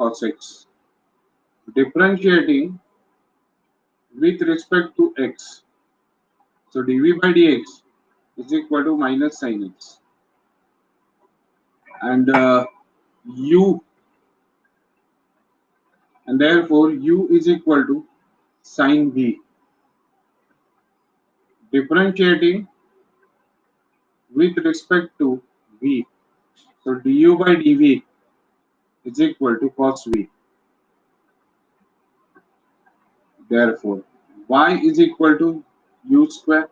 cos x. Differentiating with respect to x. So dv by dx is equal to minus sin x. And u, and therefore u is equal to sin v. Differentiating with respect to v. So du by dv is equal to cos v. Therefore, y is equal to u square.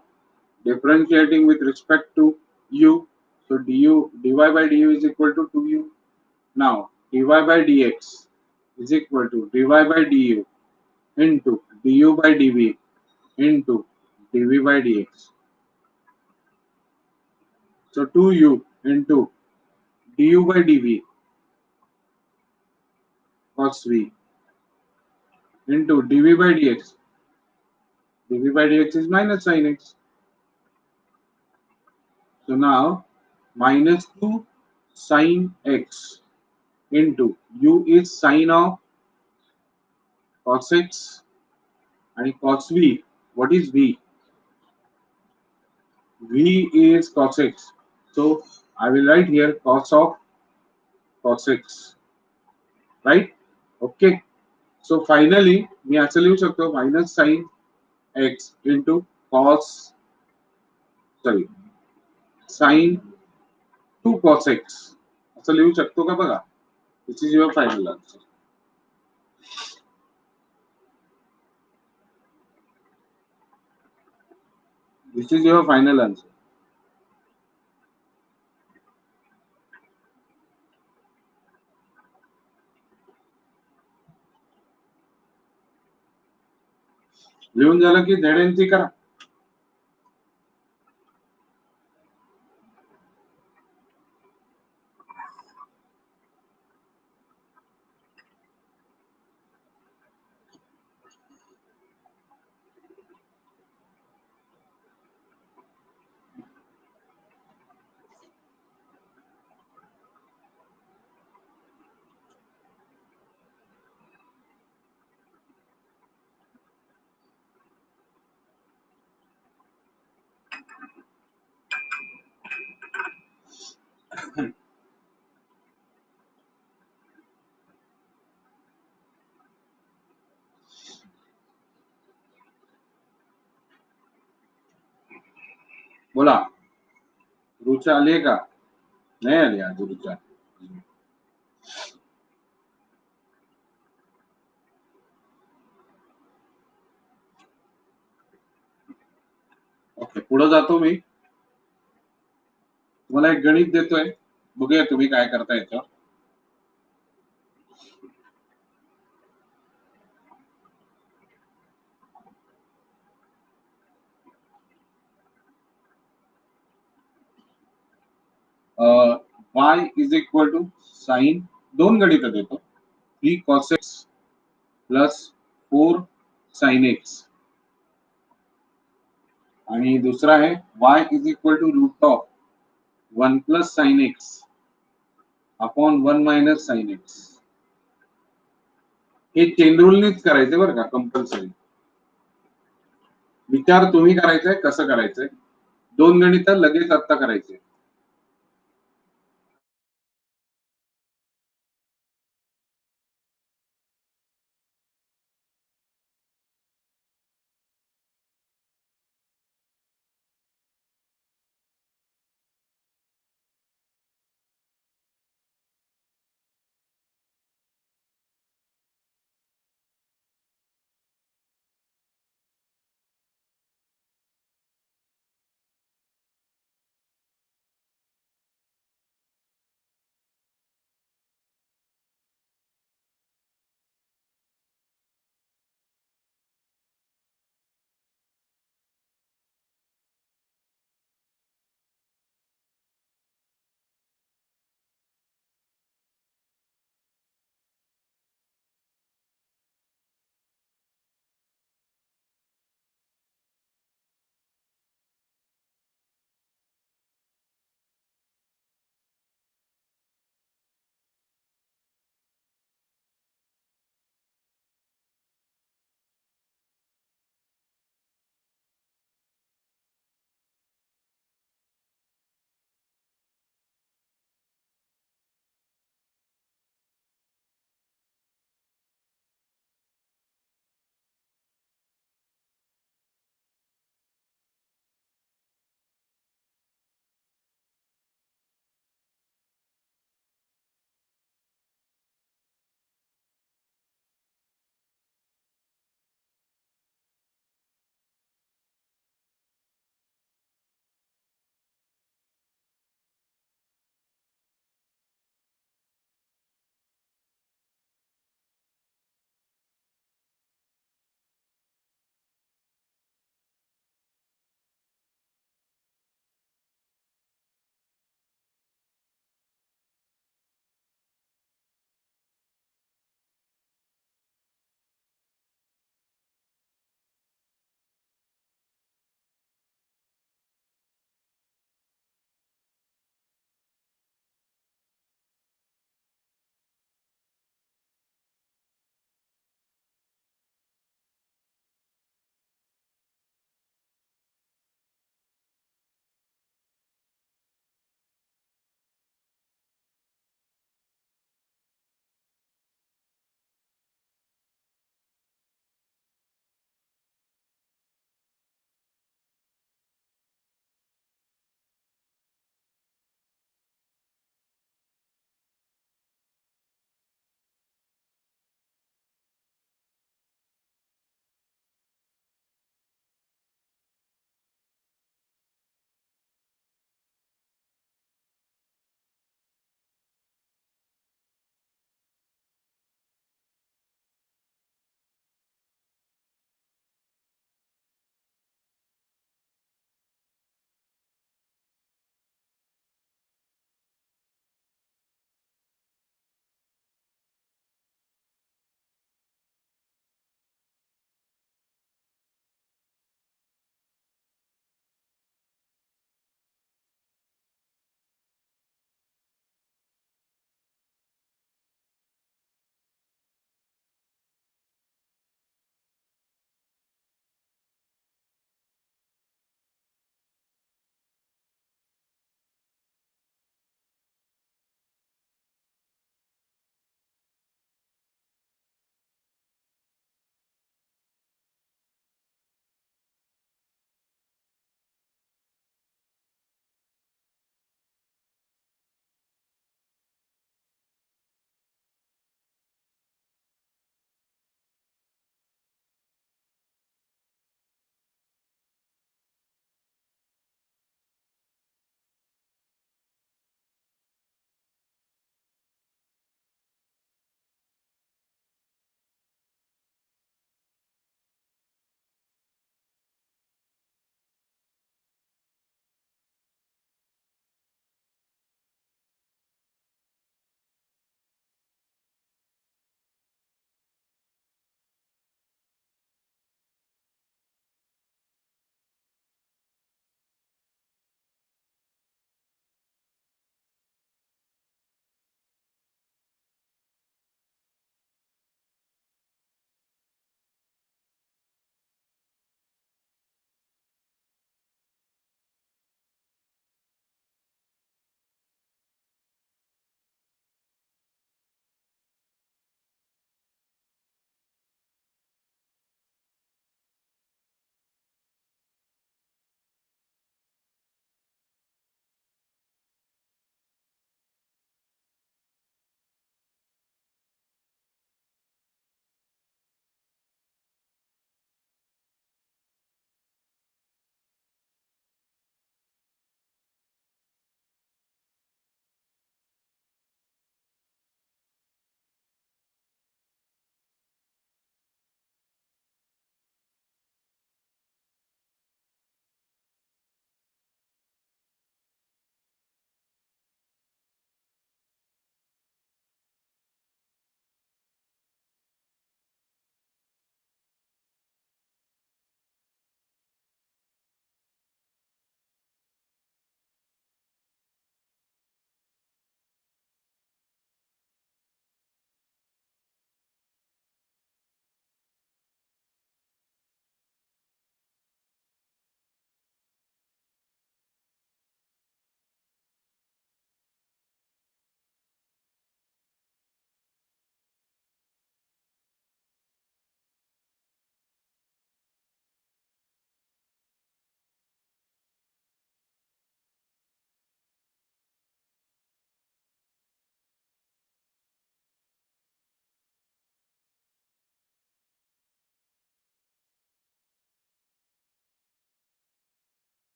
Differentiating with respect to u. So dy by du is equal to 2u. Now dy by dx is equal to dy by du into du by dv into dv by dx. So 2u into du by dv cos v into dv by dx. dv by dx is minus sin x. So now minus 2 sin x into u is sine of cos x and cos v. What is v? V is cos x. So I will write here cos of cos x. Right? Okay. So finally मी असं लिहू शकतो minus sin x into cos, sorry, sin 2 cos x असं लिहू शकतो का बघा. This is your final answer. This is your final answer. लिहून झालं की झेड करा. बोला रुचा आली का? नाही आली आज रुचा. ओके, पुढे जातो मी. तुम्हाला एक गणित देतोय, बघूया तुम्ही काय करता याच्यावर. y is equal to sin, दोन गणित देतो, 3 cos x plus 4 sin x आणि दुसरा आहे y is equal to root of 1 plus sin x upon 1 minus sin x. हे चेन रूलनीच करायचे बरं का, कंपल्सरी. विचार तुम्ही करायचंय कसं करायचंय. दोन गणित लगेच आता करायचे.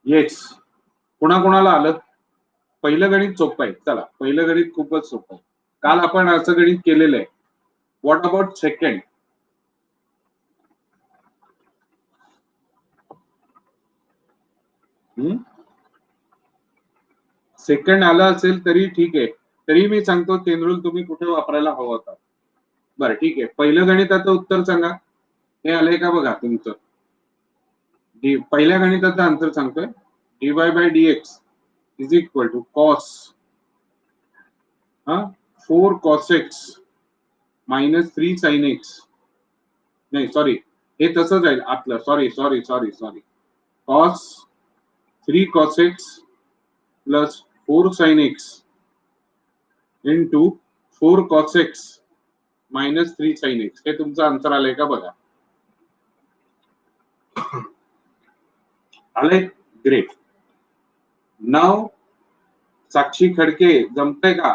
येस. कोणाकोणाला आलं? पहिलं गणित सोपं आहे. चला, पहिलं गणित खूपच सोपं आहे. काल आपण असं गणित केलेलं आहे. What about second? सेकंड आलं असेल तरी ठीक आहे. तरी मी सांगतो चेन रूल तुम्ही कुठे वापरायला हवा होता. बरं ठीक आहे. पहिलं गणिताचं उत्तर सांगा. हे आलंय का बघा तुमचं. पहिल्या गणिताचं आन्सर सांगतोय. dy by dx is equal to cos 4 cos x minus 3 sin x. नाही सॉरी, हे तसंच आहे आपलं. Sorry sorry sorry sorry. cos 3 cos x plus 4 sin x into 4 cos x minus 3 sin x. हे तुमचं आन्सर आलंय का बघा. आलंय? ग्रेट. नाव साक्षी खडके जमतंय का?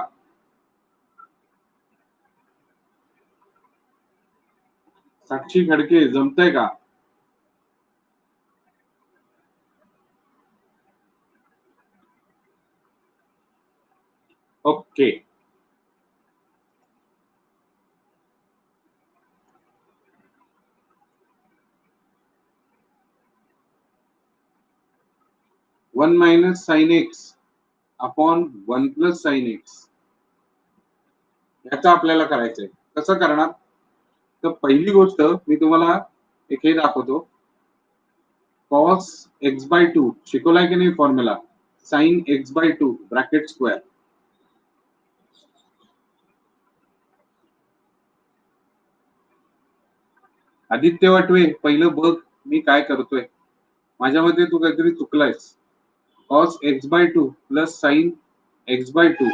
साक्षी खडके जमतंय का? Okay. One minus sine x upon 1 plus sine x याचा आपल्याला करायचंय. कसं करणार? तर पहिली गोष्ट मी तुम्हाला एक हे दाखवतो. cos x by 2 शिकवलाय की नाही formula? sin x by 2 bracket square. Aditya Watve पहिलं बघ मी काय करतोय. माझ्यामध्ये तू काहीतरी चुकलायस. cos x by 2 plus sin x by 2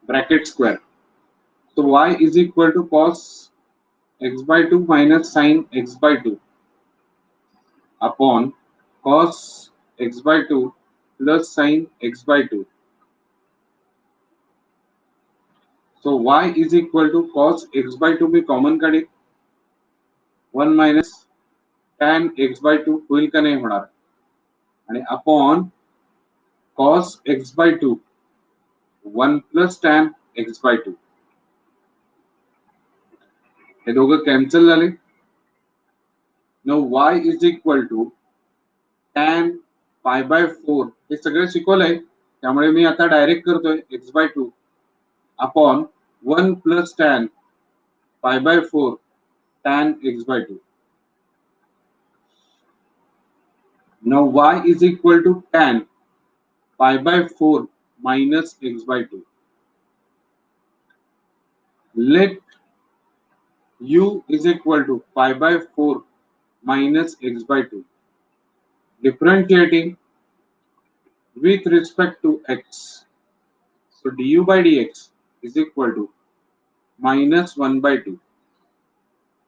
bracket square. तो y is equal to cos x by 2 minus sin x by 2 upon cos x by 2 plus sin x by 2. So y is equal to cos x by 2 me common काढेल. 1 minus tan x by 2 होईल का नाही होणार. आणि upon cos x by 2 1 plus tan x by 2. हे दोघं cancel झाले. Now y is equal to tan pi by 4. हे सगळं शिकवलंय त्यामुळे मी आता डायरेक्ट करतोय x by 2 upon 1 plus tan pi by 4 tan x by 2. Now y is equal to tan pi by 4 minus x by 2. Let u is equal to pi by 4 minus x by 2. Differentiating with respect to x. So du by dx is equal to minus 1 by 2.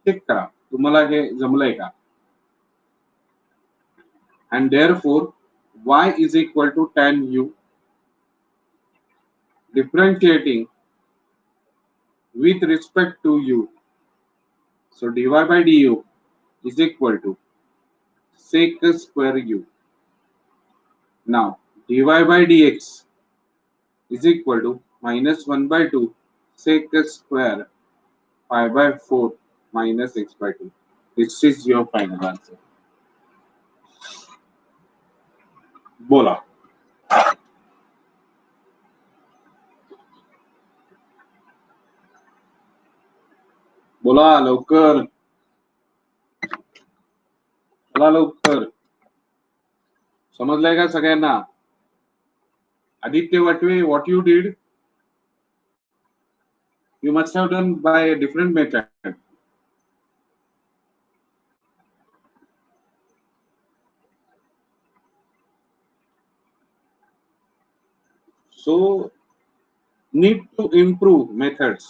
Check करा तुम्हाला हे जमलंय का. And therefore y is equal to tan u. Differentiating with respect to u. So dy by du is equal to sec square u. Now dy by dx is equal to minus 1 by 2 sec square pi by 4 minus x by 2. This is your final answer. बोला. बोला लवकर. बोला लवकर. समजलंय का सगळ्यांना? Aditya Watve, what you did? You must have done by a different method. So need to improve methods.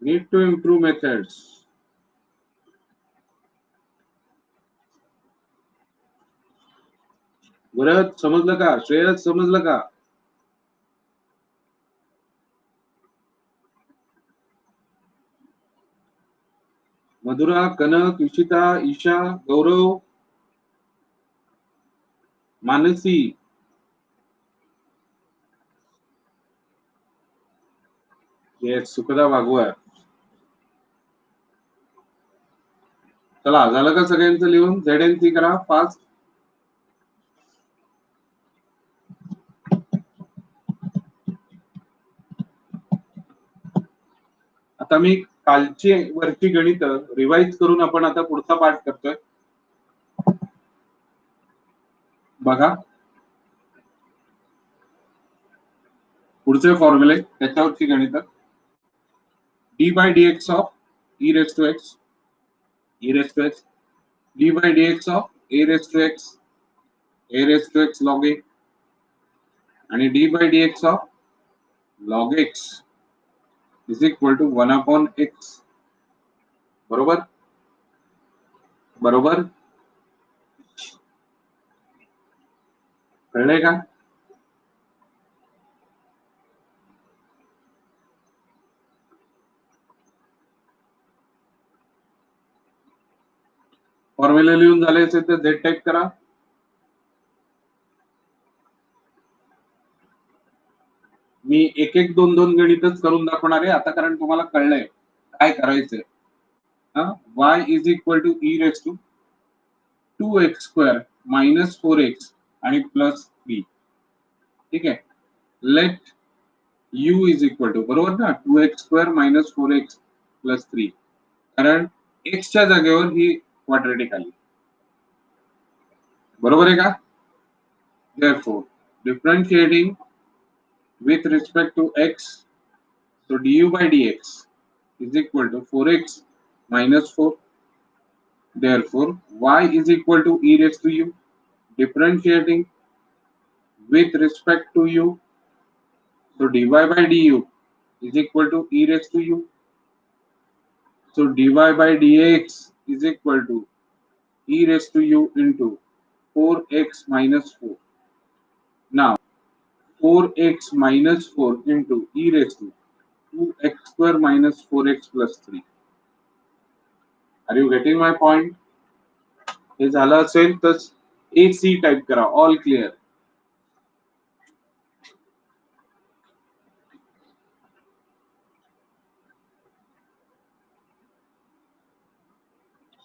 Need to improve methods. भरत समजलं का? श्रेयस समजलं का? मधुरा, कनक, इशिता, ईशा, गौरव, मानसी, येस, सुखदा भागवत. चला, झालं का सगळ्यांचं लिहून? ZNC करा फास्ट. आता मी कालची वरची गणित रिवाइज करून आपण आता पुढचा पाठ करतोय. बघा, पुढचे फॉर्म्युले त्याच्यावरची गणित. D by d x of e raise to x, e raise to x, d by d x of a raise to x, a raise to x log a, आणि d by d x of log x is equal to 1/x. बरोबर, बरोबर, कळलंय का? फॉर्म्युले लिहून झाले असेल तर Z type करा. मी एक एक दोन दोन गणितच करून दाखवणार आहे आता, कारण तुम्हाला कळलंय काय करायचंय. y is equal to e raise to 2x² minus 4x आणि प्लस 3. ठीक आहे, let u is equal to, बरोबर ना, 2x² मायनस 4x प्लस 3, कारण x च्या जागेवर ही क्वाड्रेटिक आली. बरोबर आहे का? Therefore, differentiating with respect to x, so du by dx is equal to 4x minus 4. Therefore, y is equal to e raised to u. Differentiating with respect to u, so dy by du is equal to e raised to u. So dy by dx is equal to e raised to u into 4x minus 4. Now 4x minus 4 into e raised to 2x² minus 4x plus 3. Are you getting my point? हे झालं असेल तर AC type करा, all clear.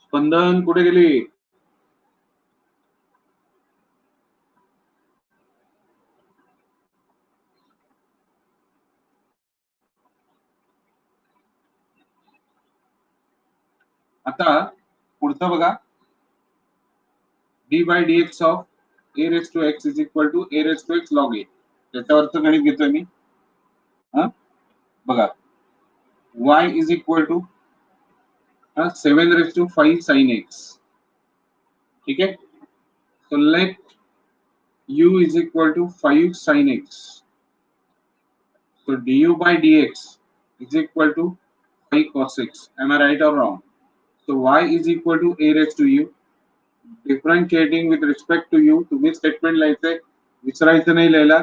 Spandan कुठे गेली? आता पुढचं बघा, d by d x of a raise to x is equal to a raise to x log a. त्याच्यावरचं गणित घेतोय मी. बघा, y is equal to 7⁵ sin x. ठीक आहे, so let u is equal to 5 sin x. So du by dx is equal to 5 cos x. Am I right or wrong? So y is equal to a raised to u. Differentiating with respect to u, तुम्ही statement लिहायचंय, विसरायचं नाही लिहायला.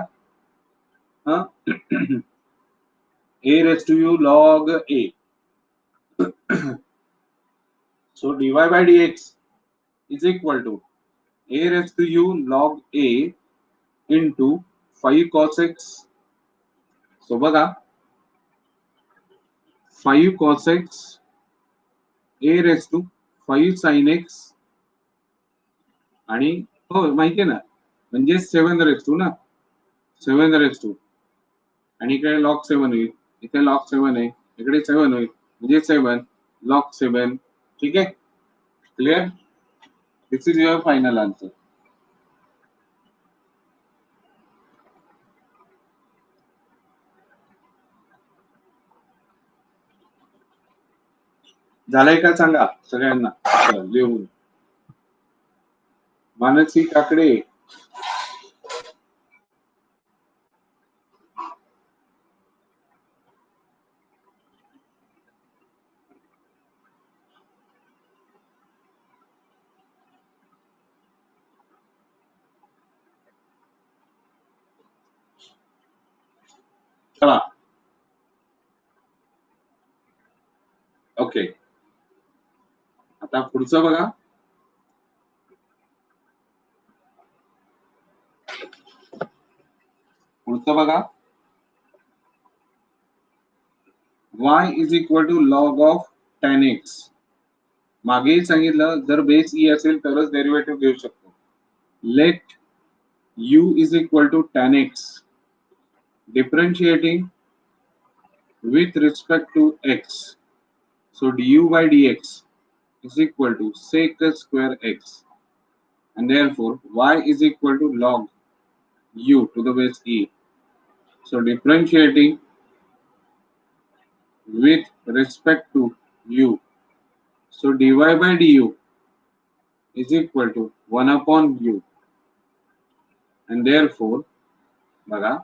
a raised to u log a. So dy by dx is equal to a raised to u log a into 5 cos x. So बघा, 5 cos x a raised to 5 sin x आणि हो माहिती आहे ना, म्हणजे 7⁵ ना, 7⁵, आणि इकडे log 7 होईल, इथे log 7 आहे, इकडे 7 होईल, म्हणजे 7 log 7. ठीक आहे, clear? This is your final answer. झालंय का सांगा सगळ्यांना लिहून? मानसी काकडे, चला. ओके, आता पुढचं बघा. पुढचं बघा, y is equal to log of tan x. मागेही सांगितलं जर बेस ई असेल तरच डेरिव्हेटिव्ह घेऊ शकतो. Let u is equal to tan x differentiating with respect to x. So du by dx is equal to sec square x, and therefore y is equal to log u to the base e. So differentiating with respect to u, so dy by du is equal to 1 upon u, and therefore बघा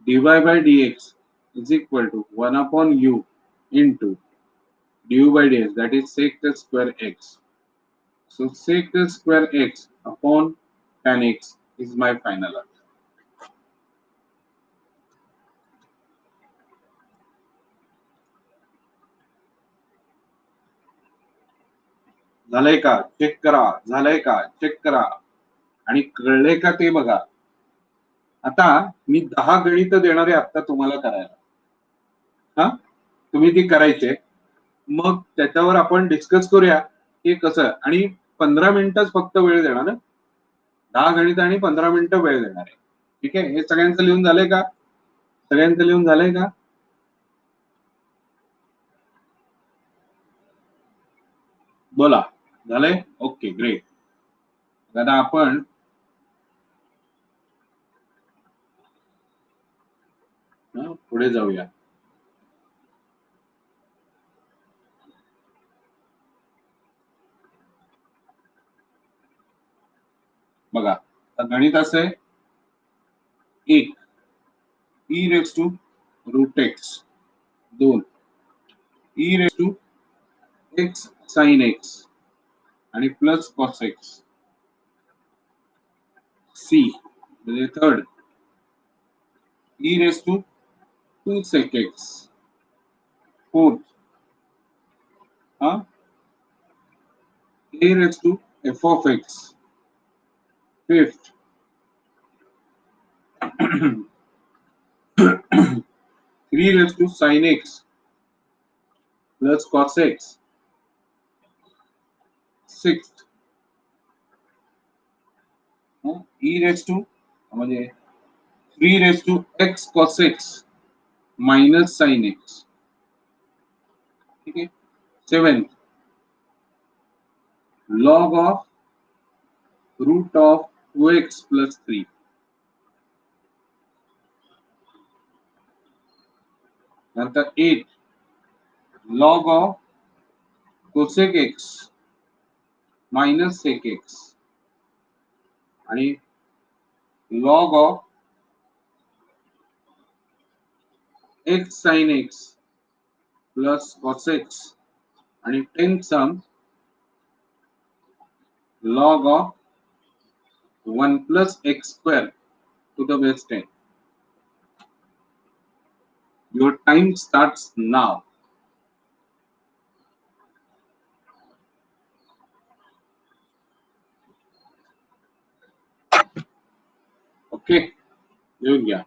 dy by dx is equal to 1 upon u into du by dx, that is sec square x. So sec square x upon tan x is my final answer. झालंय का check करा, झालंय का check करा, आणि कळले का ते बघा. आता मी 10 गणित देणार आहे आता तुम्हाला करायला. हा, तुम्ही ती करायचे, मग त्याच्यावर आपण डिस्कस करूया की कसं, आणि 15 मिनिटच फक्त वेळ देणार ना, 10 गणित आणि 15 मिनिटं वेळ देणार आहे. ठीक आहे, हे सगळ्यांचं लिहून झालंय का? सगळ्यांचं लिहून झालंय का? बोला, झालंय? Okay, great. आता आपण पुढे जाऊया. बघा, आता गणित असं आहे, एक e raise to root x, 2 e raise to x sine x आणि प्लस कॉस एक्स, सी म्हणजे third e raise to 2 sec x, fourth a raised to f of x, fifth 3 raised to sin x plus cos x, sixth e raised to म्हणजे 3 raised to x cos x minus sin x. ठीक आहे, seventh log of root of 2x plus 3. नंतर 8 log of cosec x minus sec x आणि log of x sin x plus cos x आणि 10th sum log of 1 plus x square to the base 10. Your time starts now. Okay, लिहून घ्या.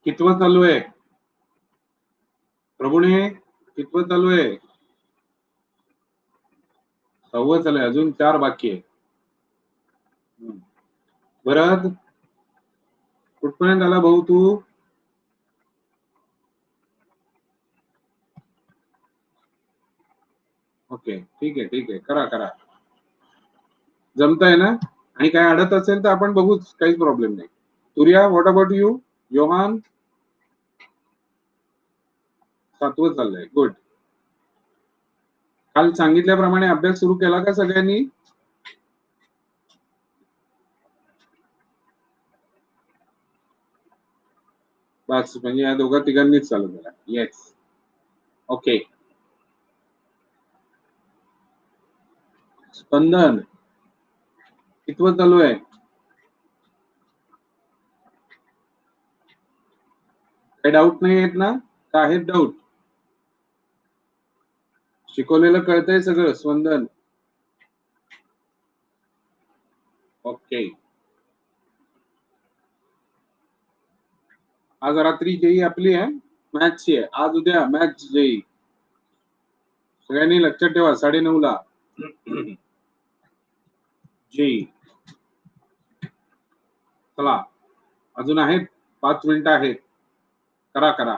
कितवं चालू आहे प्रभूने? कितवं चालू आहे? 6वं चालू आहे. अजून 4 बाकी आहे. भरत, कुठपर्यंत आला भाऊ तू? ओके, ठीक आहे, ठीक आहे. करा करा. जमतंय ना? आणि काय अडत असेल तर आपण बघूच, काहीच प्रॉब्लेम नाही. Surya, what about you? Yohan? 7वं चाललंय. गुड. काल सांगितल्याप्रमाणे अभ्यास सुरू केला का सगळ्यांनी? बस, म्हणजे या दोघा तिघांनीच चालू केला. येस. ओके. स्पंदन, कितवं चालू आहे? काही डाऊट नाही येत ना? का आहेत डाऊट? शिकवलेलं कळतंय सगळं स्पंदन? ओके. आज रात्री जेई आपली आहे, मॅचची आहे. आज उद्या मॅच जेई. सगळ्यांनी लक्षात ठेवा, 9:30 ला जेई. चला, अजून आहेत 5 मिनिटं आहेत. करा करा.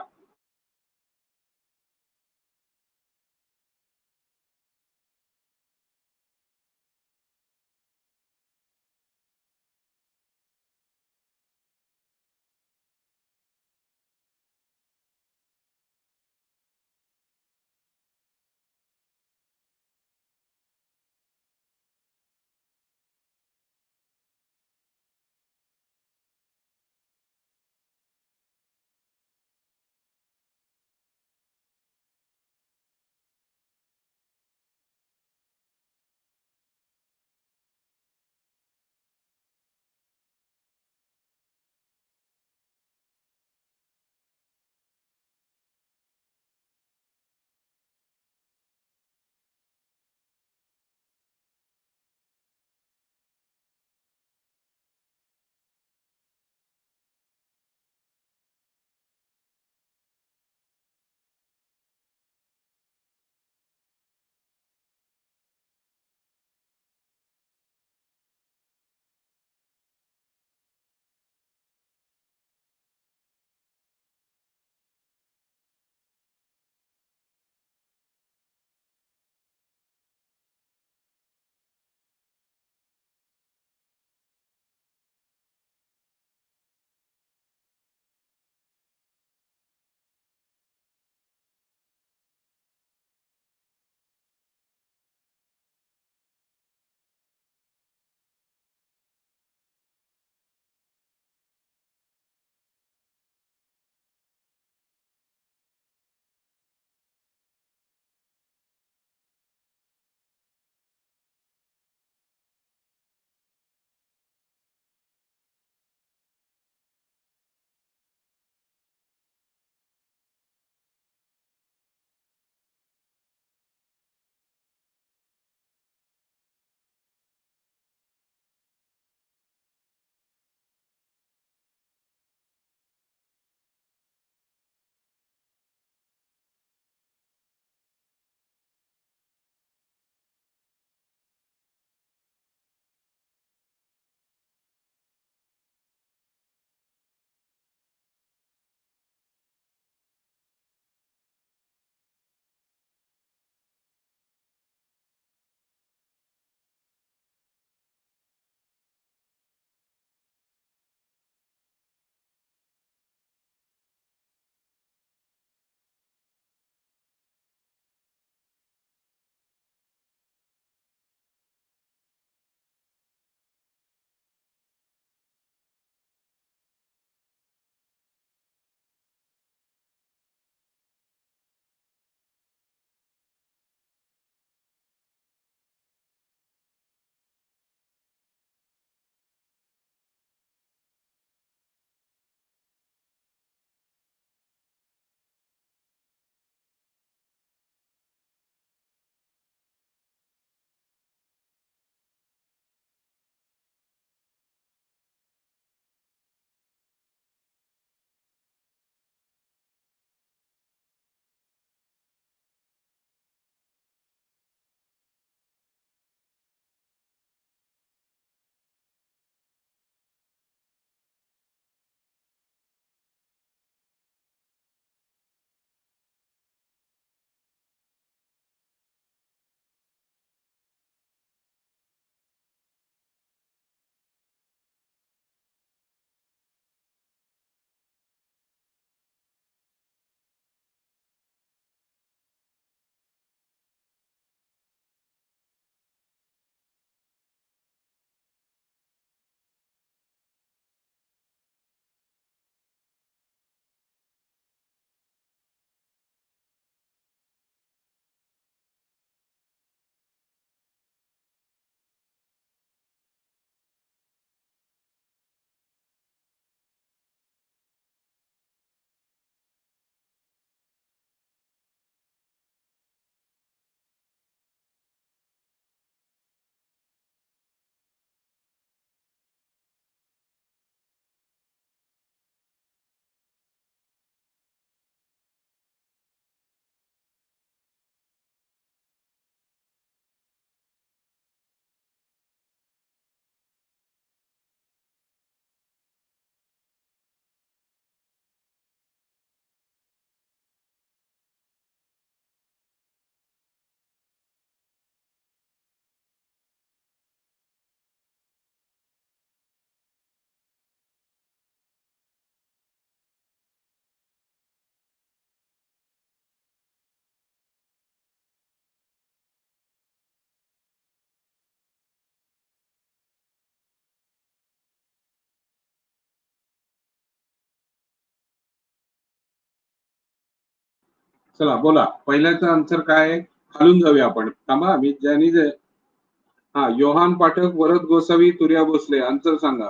चला बोला, पहिल्याचं आन्सर काय आहे? खालून जाऊया आपण, थांबा मी ज्यांनी जे हा योहान पाठक, वरद गोसावी, तुर्या भोसले, आन्सर सांगा.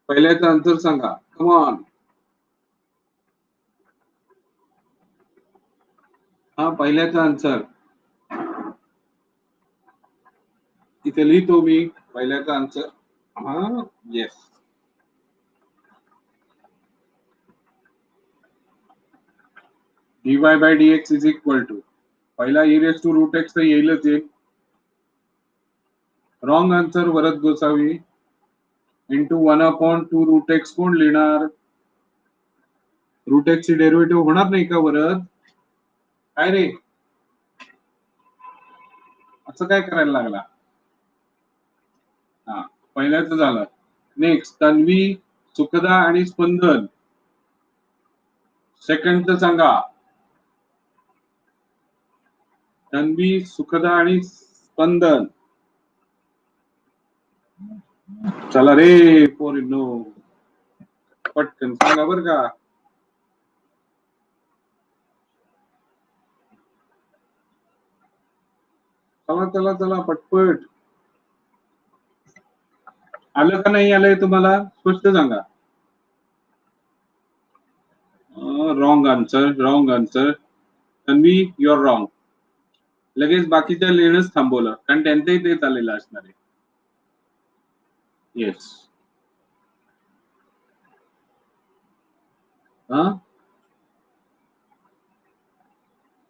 पहिल्याचं आन्सर सांगा, कम ऑन. हा पहिल्याचा आन्सर इथे लिहितो मी. पहिल्याचा आन्सर हा yes. dy by dx is equal to पहिला e raise to root x तर येईलच एक. Wrong answer Varad Gosavi into 1/2 root x कोण लिहिणार? रूट एक्स ची डेरिव्हेटिव्ह होणार नाही का वरद? काय रे, असं काय करायला लागला? हा पहिल्याच झालं. नेक्स्ट तन्वी, सुखदा आणि स्पंदन. सेकंडचं सांगा. तन्वी, सुखदा आणि स्पंदन. चला रे पोरींनो, पटकन सांगा बर का. चला चला चला पटपट. आलं का नाही आलंय तुम्हाला? स्पष्ट सांगा. Wrong answer, wrong answer. Tanvi your wrong. लगेच बाकीच्या लिहिणंच थांबवलं, कारण त्यांचंही तेच आलेलं असणार आहे. येस. हा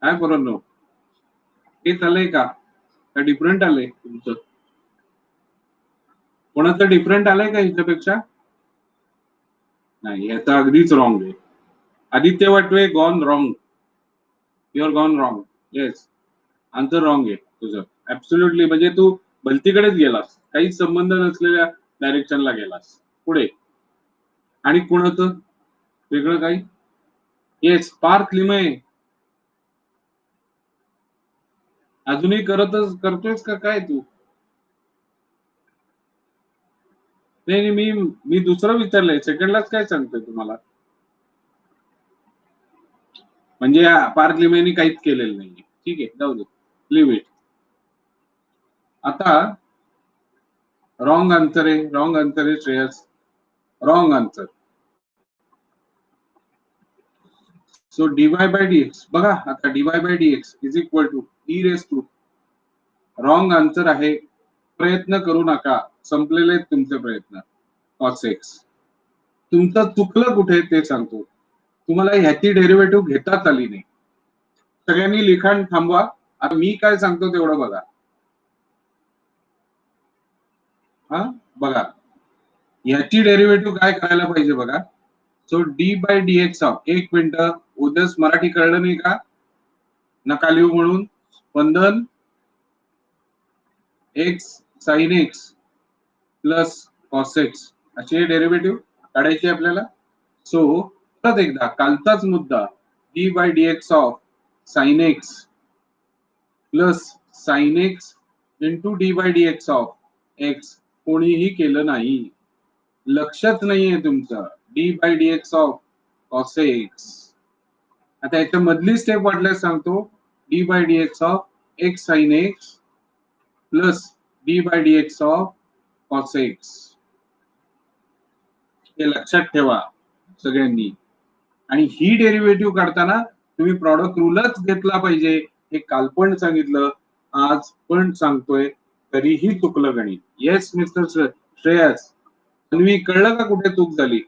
काय पोरांनो, तेच आलंय का डिफरंट आलंय तुमचं? कोणाचं डिफरंट आलंय का ह्याच्यापेक्षा? नाही, याचा अगदीच रॉंग आहे. Aditya Watve gone wrong. You're gone wrong. Yes, answer wrong आहे तुझं. ऍब्सोल्युटली, म्हणजे तू भलतीकडेच गेलास, काहीच संबंध नसलेल्या डायरेक्शनला गेलास पुढे. आणि कोणाचं वेगळं काही? येस, पार्थ लिमये. अजूनही करतोयस का काय तू? नाही मी मी दुसरं विचारलंय, सेकंडलाच काय सांगतोय तुम्हाला? म्हणजे पार्थ लिमयेनी काहीच केलेलं नाहीये. ठीक आहे, जाऊ दे, लिव्ह इट. आता रॉंग आन्सर आहे, रॉंग आन्सर आहे Shreyas, wrong answer. So dy by dx बघा आता, dy by dx is equal to e raise to. Wrong answer आहे. प्रयत्न करू नका, संपलेले आहेत तुमचे प्रयत्न. कॉस एक्स तुमचं चुकलं कुठे ते सांगतो तुम्हाला. ह्याची डेरिव्हेटिव्ह घेताच आली नाही. सगळ्यांनी लिखाण थांबवा. आता मी काय सांगतो तेवढं बघा. हा बघा, ह्याची डेरिव्हेटिव्ह काय करायला पाहिजे बघा. So d by d x of, एक मिनिट, उद्याच मराठी कळलं नाही का? नका लिहू म्हणून. Spandan x sine x plus cos x अशी डेरिव्हेटिव्ह काढायची आपल्याला. सो परत एकदा कालचाच मुद्दा, d by d x of sine x plus sine x into d by d x of x कोणीही केलं नाही. लक्षच नाहीये तुमचं. D by d x of cos x. आता याच्या मधली स्टेप वाटल्यास सांगतो. D by d x of x sine x plus d by d x of cos x. हे लक्षात ठेवा सगळ्यांनी. आणि ही डेरिव्हेटिव्ह काढताना तुम्ही प्रॉडक्ट रूलच घेतला पाहिजे. हे काल पण सांगितलं, आज पण सांगतोय, तरीही चुकलं गणित. येस मिस्टर श्रेयस, तुम्ही कळलं का कुठे चूक झाली?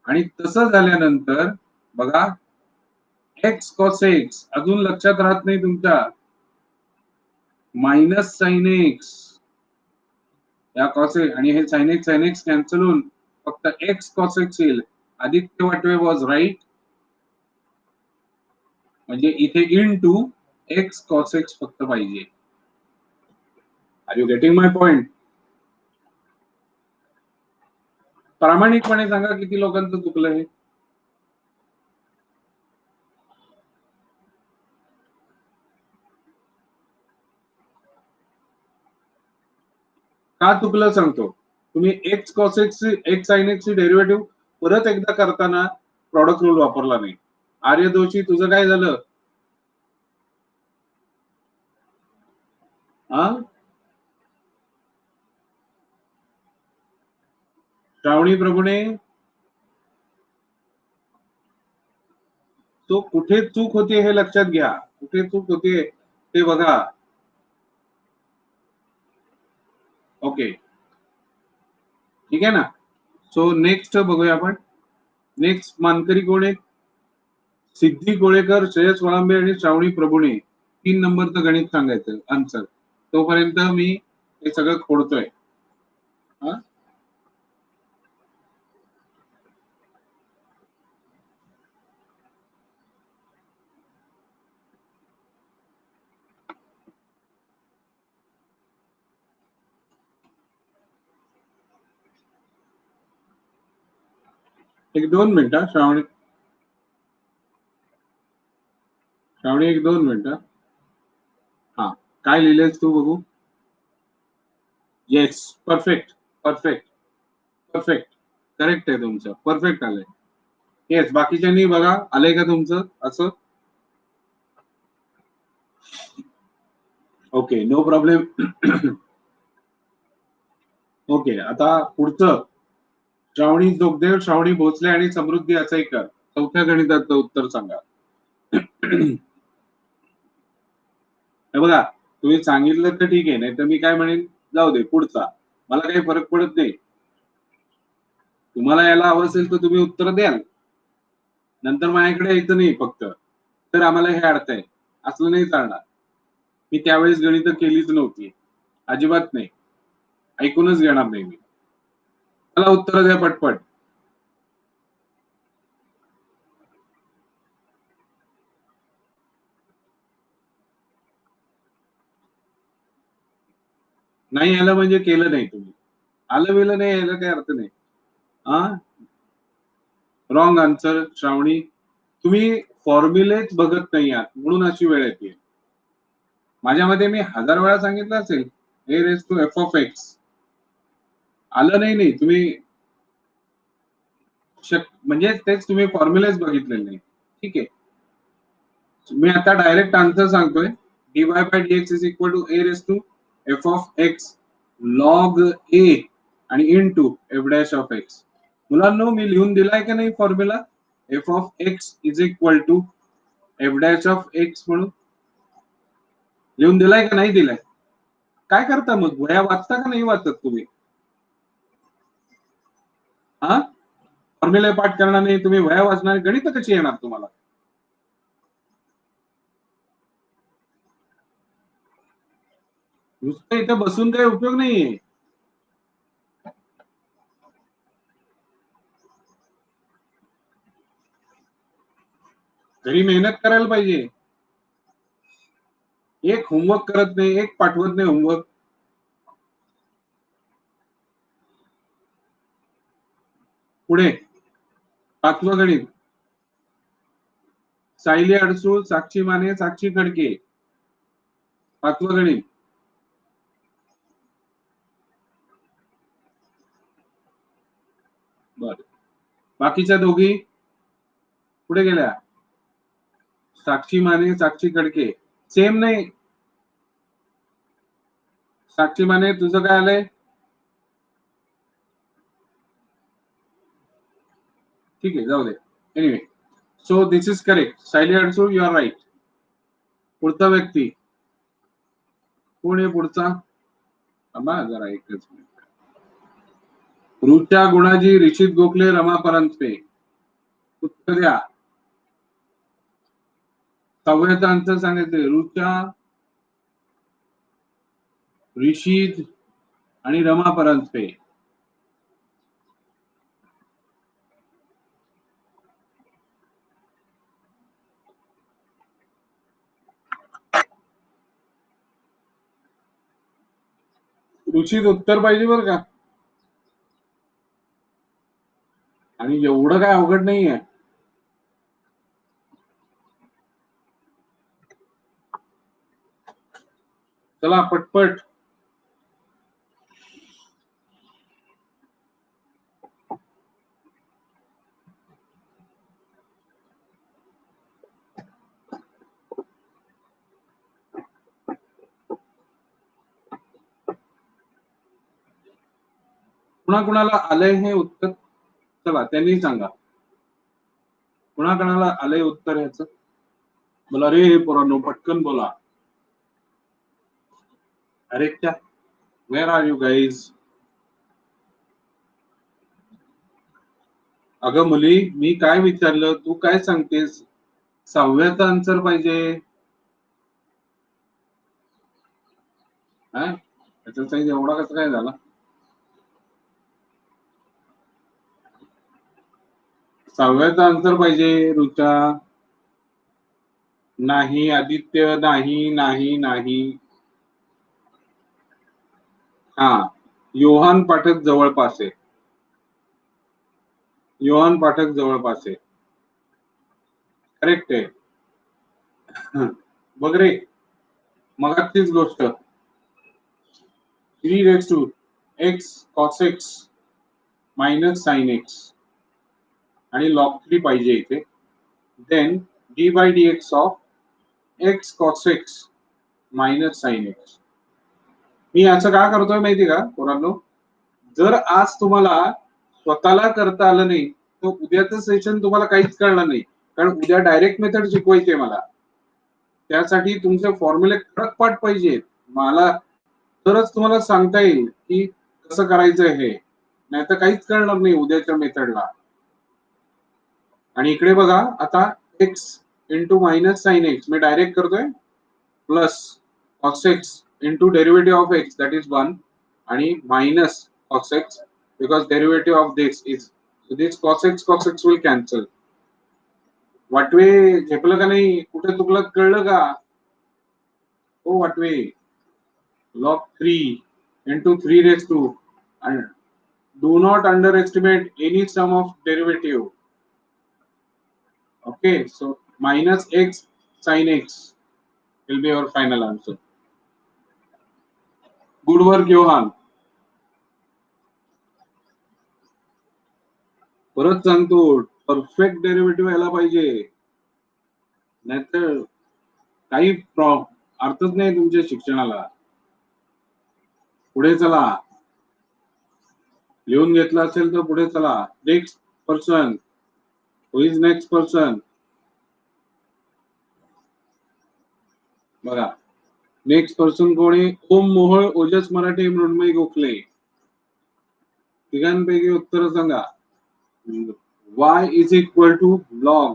आणि तसं झाल्यानंतर बघा, एक्स कॉस एक्स अजून लक्षात राहत नाही तुमच्या. मायनस साइन एक्स या कॉस आणि हे साइन एक्स कॅन्सल होऊन फक्त एक्स कॉस एक्स येईल. Aditya Watve was right. म्हणजे इथे into x cos x फक्त पाहिजे. Are you getting my point? प्रामाणिकपणे सांगा किती लोकांचं चुकलं हे. का चुकलं सांगतो. तुम्ही x cos x x sine x ची डेरिव्हेटिव्ह परत एकदा करताना प्रॉडक्ट रूल वापरला नाही. आर्य दोषी तुझं काय झालं? हा, श्रावणी प्रभूने तो कुठे चूक होते हे लक्षात घ्या, कुठे चूक होते ते बघा. ओके, ठीक आहे ना. सो नेक्स्ट बघूया आपण. नेक्स्ट मानकरी कोण आहे? सिद्धी गोळेकर, श्रेयस वळांबे आणि श्रावणी प्रभूणे. 3 नंबरचं गणित सांगायचं आन्सर. तोपर्यंत मी हे सगळं खोडतोय. हा, एक 2 मिनिटं श्रावणी. श्रावणी एक 2 मिनिटं. हा, काय लिहिलंयस तू बघू? Yes, perfect, perfect, perfect. Correct आहे तुमचं, परफेक्ट आलंय. येस, बाकीच्यांनी बघा आलंय का तुमचं असं? Okay, no problem. ओके, आता पुढचं. श्रावणी जोगदेव, श्रावणी भोसले आणि समृद्धी असाईकर. चौथ्या गणिताचं उत्तर सांगा. हे बघा, तुम्ही सांगितलं तर ठीक आहे, नाही तर मी काय म्हणेन, जाऊ दे पुढचा. मला काही फरक पडत नाही. तुम्हाला याला हवं असेल तर तुम्ही उत्तर द्याल, नंतर माझ्याकडे यायचं नाही फक्त. तर आम्हाला हे अर्थ आहे असलं नाही चालणार. मी त्यावेळेस गणित केलीच नव्हती, अजिबात नाही. ऐकूनच घेणार नाही मी. मला उत्तर द्या पटपट. नाही आलं म्हणजे केलं नाही तुम्ही. आलं वेलं नाही यायला काही अर्थ नाही. हा, रॉंग आन्सर श्रावणी. तुम्ही फॉर्म्युलेच बघत नाही आहात म्हणून अशी वेळ येते. माझ्या मध्ये मी 1000 वेळा सांगितलं असेल a raise to f of x. आलं नाही. नाही तुम्ही म्हणजे तेच तुम्ही फॉर्म्युलेच बघितलेले नाही. ठीक आहे, मी आता डायरेक्ट आन्सर सांगतोय. dy by dx is equal to a raise to f of x log a आणि into f dash of x. मुलांनो, मी लिहून दिलाय का नाही formula? F of x is equal to f dash of x म्हणून लिहून दिलाय का नाही दिलाय? काय करता मग, वया वाचता का नाही वाचत तुम्ही? हा, फॉर्म्युला पाठ करणार नाही तुम्ही, वया वाचणार, गणित कशी येणार तुम्हाला? नुसतं इथं बसून काही उपयोग नाहीये. घरी मेहनत करायला पाहिजे. एक होमवर्क करत नाही, एक पाठवत नाही होमवर्क. पुढे 5वं गणित. सायली अडसूळ, साक्षी माने, साक्षी खडके. 5वं गणित. बर, बाकीच्या दोघी पुढे गेल्या. साक्षी माने, साक्षी खडके. सेम नाही. साक्षी माने तुझं काय आलंय? ठीक आहे, जाऊ दे. Anyway, so this is correct. Sayali Adsul, you are right. पुढचा व्यक्ती कोण आहे? पुढचा थांबा जरा एकच मिनिट. रुचा गुणाजी, रिषित गोखले, रमा परांजपे. उत्तर द्या. 6व्याचा आन्सर सांगायचंय. रुचा, रिषित आणि रमा परांजपे. रुचित उत्तर पाहिजे बरं का. आणि एवढं काय अवघड नाहीये. चला पटपट. कुणाकुणाला आलंय हे उत्तर? चला त्यांनी सांगा, कुणाकुणाला आलंय उत्तर ह्याचं? बोला रे पोरांनो, पटकन बोला. अरे क्या, वेर आर यू गाईज? अगं मुली, मी काय विचारलं, तू काय सांगतेस? 6व्याचा आन्सर पाहिजे. हा, त्याचा साईज एवढा कसं काय झाला? 6व्याचा आन्सर पाहिजे रुचा. नाही आदित्य, नाही नाही नाही. हा, योहान पाठक जवळपास आहे. योहान पाठक जवळपास आहे. करेक्ट आहे. बघ रे, मगाचीच गोष्ट. 3 raised to x cos x minus sin x आणि log 3 पाहिजे इथे. Then d by dx of x cos x minus sin x. मी असं का करतोय माहिती का पोरांनो? जर आज तुम्हाला स्वतःला करता आलं नाही तर उद्याचं सेशन तुम्हाला काहीच कळणार नाही, कारण उद्या डायरेक्ट मेथड शिकवायची आहे मला. त्यासाठी तुमचे फॉर्म्युले कडकपाठ पाहिजेत मला, तरच तुम्हाला सांगता येईल की कसं करायचं हे, नाहीतर काहीच कळणार नाही उद्याच्या मेथडला. आणि इकडे बघा आता x into minus sine x मी डायरेक्ट करतोय, plus cos x into derivative of x that is 1 आणि minus cos x because derivative of this is, so this cos x will cancel. Watve झेपलं का नाही? कुठे चुकलं कळलं का? हो Watve. log 3 into 3 raised to, and do not underestimate any sum of derivative. Okay, so minus x sin x will be our final answer. Good work, Johan. परत सांगतो, परफेक्ट डेरिव्हेटिव्ह यायला पाहिजे, नाहीतर काही अर्थच नाही तुमच्या शिक्षणाला. पुढे चला, लिहून घेतला असेल तर पुढे चला. Next person, who is next person? बघा, नेक्स्ट पर्सन कोण आहे? ओम मोहोळ, ओजस मराठे, मृण्मयी गोखले. तिघांपैकी उत्तर सांगा. y is equal to log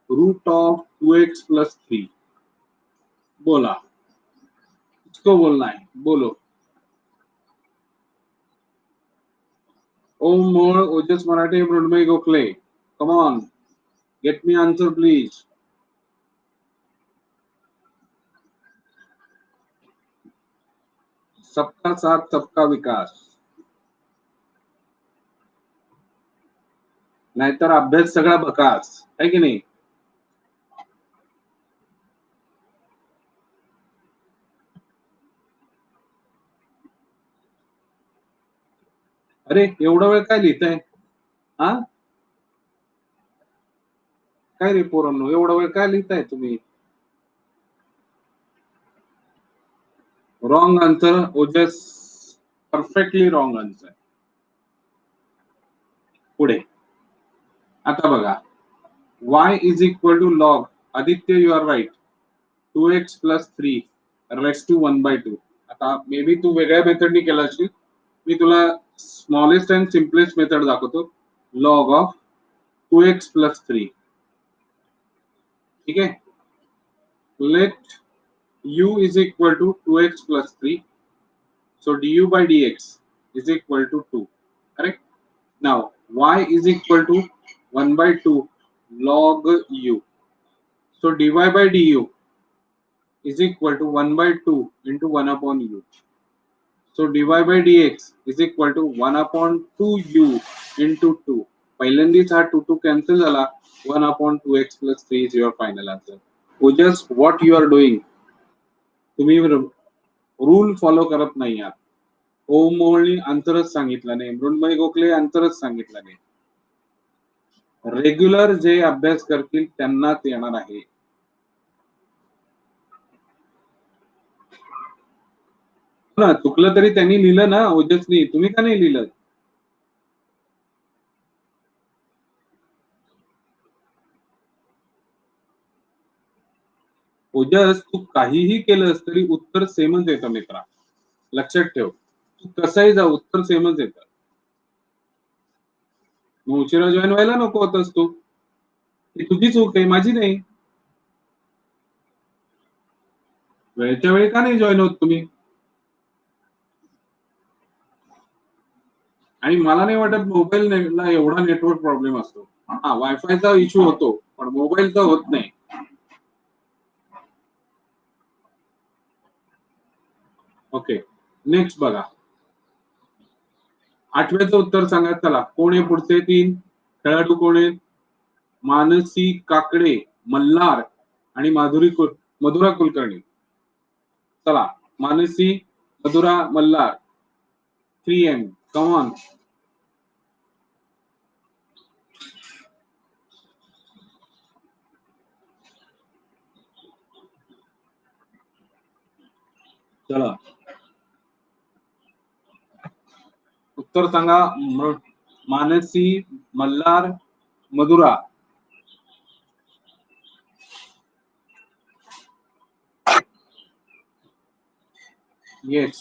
root of 2x plus 3. बोला, किसको बोलना है? बोलो. Om Mohol, Ojas Marathe, Mrunmayi Gokhale. Come on, get me answer please. सबका साथ सबका विकास, नाहीतर अभ्यास सगळा बकास आहे की नाही? अरे एवढा वेळ काय लिहिताय? हा, काय रे पोरांनो, एवढा वेळ काय लिहिताय तुम्ही? Wrong answer Ojas, perfectly wrong answer. पुढे आता बघा, y is equal to log, Aditya you are right, 2x plus 3 raised to 1/2. आता मे बी तू वेगळ्या मेथडनी केला असेल, मी तुला स्मॉलेस्ट अँड सिम्पलेस्ट मेथड दाखवतो. Log of 2x plus 3. ठीक आहे, let u is equal to 2x plus 3, so du by dx is equal to 2. Correct? Now y is equal to 1/2 log u, so dy by du is equal to 1/2 into 1 upon u. So dy by dx is equal to 1 upon 2u into 2. पहिल्यांदाच हा 2 cancel झाला. 1 upon 2x plus 3 is your final answer. Ojas, what you are doing? तुम्ही rule follow करत नाही आहात. ओम मोहोळनी अंतरच सांगितलं नाही, मृण्मयी गोखले अंतरच सांगितलं नाही. रेग्युलर जे अभ्यास करतील त्यांनाच येणार आहे. ना चुकलं तरी त्यांनी लिहिलं ना ओजसनी, तुम्ही का नाही लिहिलं? ओजस तू काहीही केलंस तरी उत्तर सेमच येतं मित्रा, लक्षात ठेव. तू कसंही जा उत्तर सेमच येतं. मग उशिरा जॉईन व्हायला नको होतस तू, ही तुझी चूक आहे, माझी नाही. वेळच्या वेळी का नाही जॉईन होत तुम्ही? आणि मला नाही वाटत मोबाईलला एवढा नेटवर्क प्रॉब्लेम असतो. हा, वायफायचा इश्यू होतो पण मोबाईलचा होत नाही. ओके, नेक्स्ट बघा. 8व्याचं उत्तर सांगा. चला, कोण आहे पुढचे 3 खेळाडू? कोण आहेत? मानसी काकडे, मल्हार आणि मधुरा कुलकर्णी. चला, Mansi, Madhura, Malhar, 3M, come on. चला, उत्तर सांगा. मानसी, मल्हार, मधुरा. येस.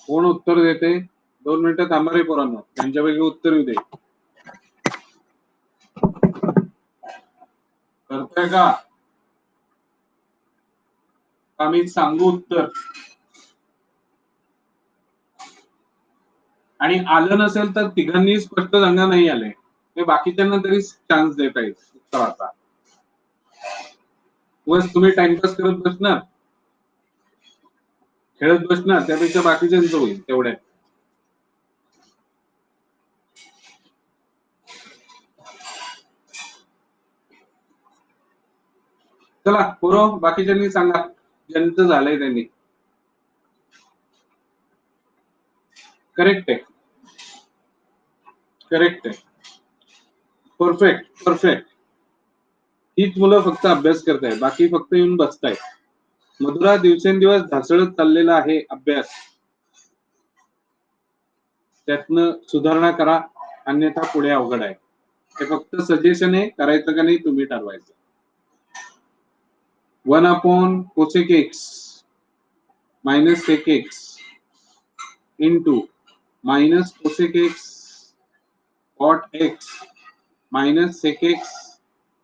कोण उत्तर देते? 2 मिनिटं थांबा रे पोरांनो, त्यांच्यापैकी उत्तर येऊ दे. करताय का? मी सांगू उत्तर आणि आलं नसेल तर तिघांनी स्पष्ट सांगा नाही आले, ते बाकीच्यांना तरी चान्स देता येईल उत्तराचा. बस तुम्ही टाइमपास करत बसणार, खेळत बसणार, त्यापेक्षा बाकीच्यांचं होईल तेवढ्या. चला पोरं, बाकीच्यांनी सांगा ज्यांचं झालंय त्यांनी. करेक्ट आहे, करेक्ट आहे, परफेक्ट परफेक्ट. हीच मुलं फक्त अभ्यास करताय, बाकी फक्त येऊन बसताय. मधुरा, दिवसेंदिवस ढासळत चाललेला आहे अभ्यास, त्यातनं सुधारणा करा, अन्यथा पुढे अवघड आहे. ते फक्त सजेशन आहे, करायचं का नाही तुम्ही ठरवायचं. 1 cosec x minus sec x into minus cosec x cot x minus sec x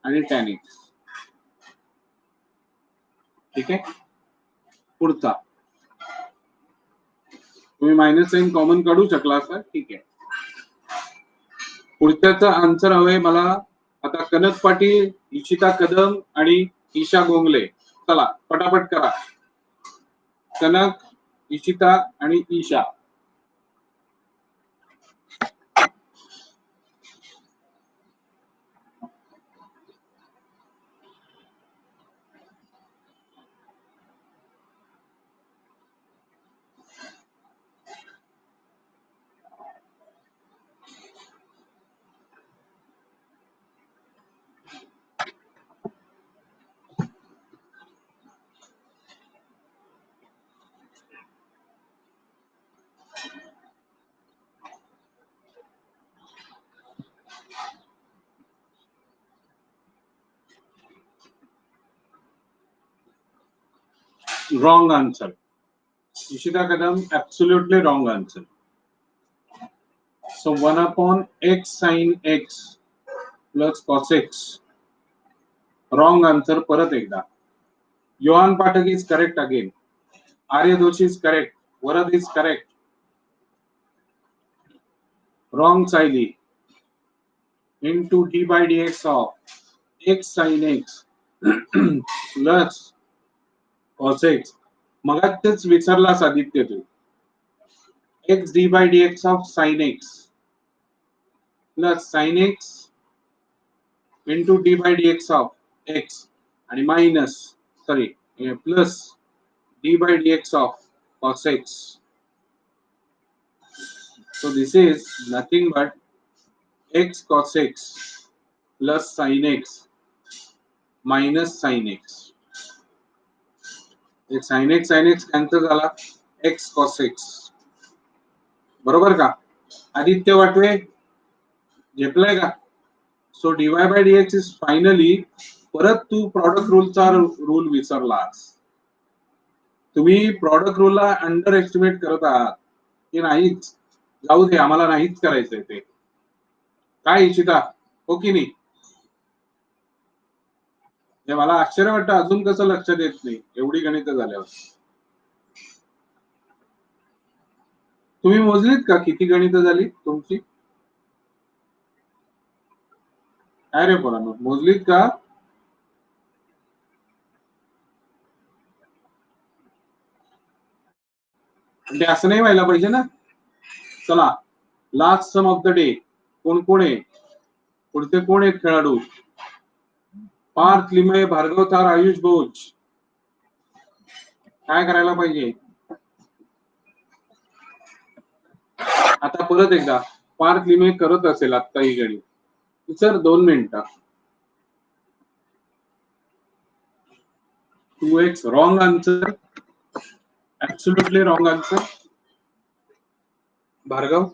आणि tan x. ठीक आहे. पुढचा तुम्ही मायनस साइन कॉमन काढू शकला असता, ठीक आहे. पुढच्याचा आन्सर हवंय मला. आता कनक पाटील, इशिता कदम आणि ईशा गोंगले. चला पटापट करा. कनक, इशिता आणि Isha. Wrong answer. Ishita Kadam, absolutely wrong answer. So 1 x sin x plus cos x. Wrong answer परत एकदा. Johan Pathak is correct again. Arya Doshi is correct. Varad is correct. Wrong Saili. Into d by dx of x sin x plus cos x. मगाच विसरलास आदित्य तू. x d by dx of sin x plus sin x into d by dx of x आणि minus plus d by dx of cos x. So this is nothing but x cos x plus sin x minus sin x. sin x cancel झाला, x cos x. बरोबर का? आदित्य वाटवे झेपलाय का? So dy by dx is finally, परत तू product रूलचा rule विसरलास. तुम्ही product रूलला under estimate करत आहात की नाहीच, जाऊ दे आम्हाला नाहीच करायचंय ते. काय इशिता, हो की नाही? मला आश्चर्य वाटतं अजून कसं लक्षात येत नाही एवढी गणित झाल्यावर. तुम्ही मोजलीत का किती गणित झाली तुमची? काय रे पोरांनो, मोजलीत का? ते असं नाही व्हायला पाहिजे ना. चला, last sum of the day कोण कोण आहे, पुढचे कोण आहेत खेळाडू? पार्थ लिमये, भार्गव थार, आयुष भोज. काय करायला पाहिजे आता? परत एकदा, पार्थ लिमये करत असेल आता ही गणित, सर 2 मिनिटं. 2x wrong answer, absolutely wrong answer. Bhargav,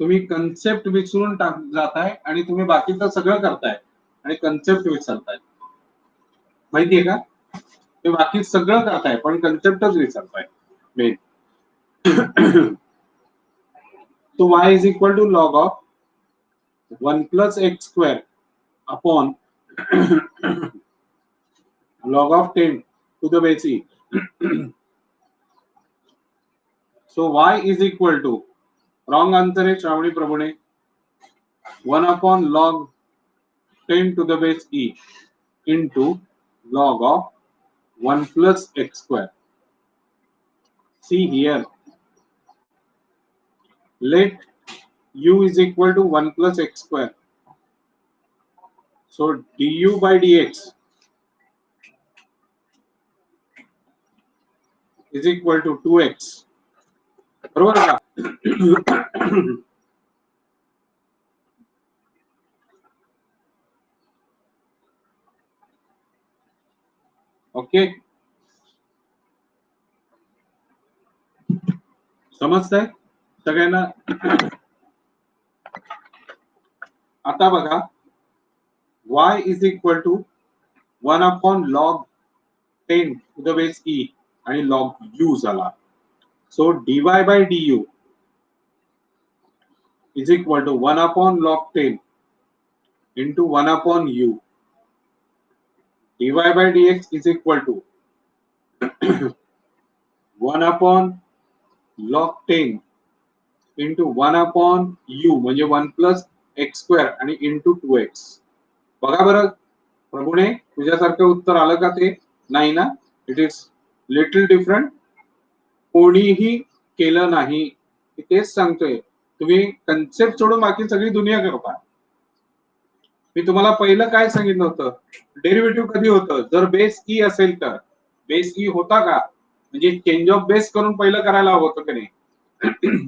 तुम्ही कन्सेप्ट विसरून जाताय आणि तुम्ही बाकीचं सगळं करताय आणि कन्सेप्ट विसरताय. माहितीये का? ते बाकी सगळं करताय पण कन्सेप्टच विसरताय मेन. तो y is equal to log of 1 plus x square upon log of 10 to the base e. So y is equal to, wrong answer है श्रावणी प्रभुने, 1 upon log 10 to the base e into log of 1 plus x square. See here, let u is equal to 1 plus x square. So du by dx is equal to 2x. बरोबर का? Okay, समजतंय सगळ्यांना? आता बघा, y is equal to 1 upon log 10 to the base e आणि log u झाला. So dy by du is equal to 1 upon log 10 into 1 upon u. dy by dx is equal to 1 upon log 10 into 1 upon u म्हणजे 1 plus x square आणि into 2x. बघा बरं प्रभूने, तुझ्यासारखं उत्तर आलं का? ते नाही ना. It is little different. कोणीही केलं नाही, तेच सांगतोय. तुम्ही कन्सेप्ट सोडून बाकी सगळी दुनिया करता. मी तुम्हाला पहिलं काय सांगितलं होतं, डेरिव्हेटिव्ह कधी होतं? जर बेस ई असेल तर. बेस ई होता का? म्हणजे चेंज ऑफ बेस करून पहिलं करायला हवं होतं की नाही?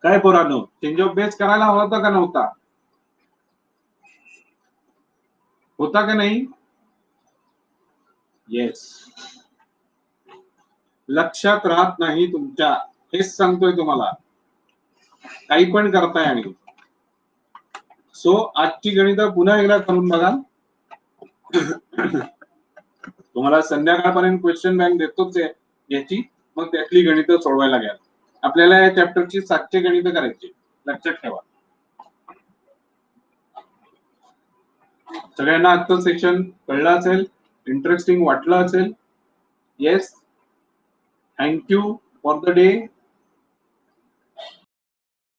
काय पोरांनो, चेंज ऑफ बेस करायला हवा होता का नव्हता? होता का नाही? येस. लक्षात राहत नाही तुमच्या, हेच सांगतोय तुम्हाला. काही पण करताय. आणि सो आजची गणित पुन्हा एकदा करून बघा. तुम्हाला संध्याकाळपर्यंत क्वेश्चन बँक देतोच आहे याची, मग त्यातली गणित सोडवायला घ्या. आपल्याला या चॅप्टरची 700 गणित करायची, लक्षात ठेवा. सगळ्यांना आजचं सेशन कळलं असेल, इंटरेस्टिंग वाटलं असेल. Yes, thank you for the day.